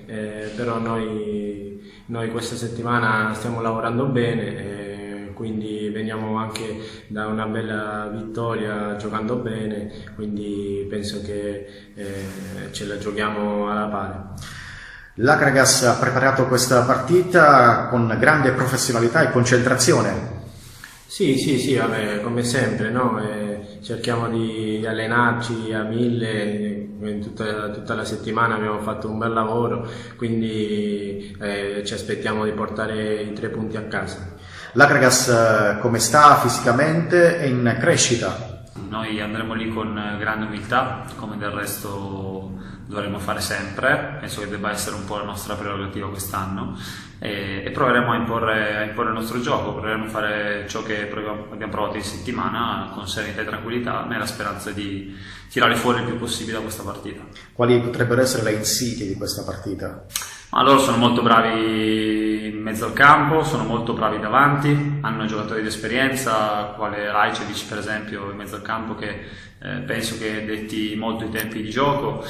Però noi questa settimana stiamo lavorando bene, quindi veniamo anche da una bella vittoria giocando bene, quindi penso che ce la giochiamo alla pari. L'Akragas ha preparato questa partita con grande professionalità e concentrazione. Sì, vabbè, come sempre, no? Cerchiamo di allenarci a 1000, tutta la settimana abbiamo fatto un bel lavoro, quindi ci aspettiamo di portare i 3 punti a casa. L'Akragas come sta fisicamente? È in crescita? Noi andremo lì con grande umiltà, come del resto dovremo fare sempre, penso che debba essere un po' la nostra prerogativa quest'anno, e proveremo a imporre il nostro gioco, proveremo a fare ciò che abbiamo provato in settimana con serenità e tranquillità, nella speranza di tirare fuori il più possibile da questa partita. Quali potrebbero essere le insidie di questa partita? Ma loro sono molto bravi in mezzo al campo, sono molto bravi davanti, hanno giocatori di esperienza, quale Rajcevic per esempio in mezzo al campo, che penso che detti molto i tempi di gioco.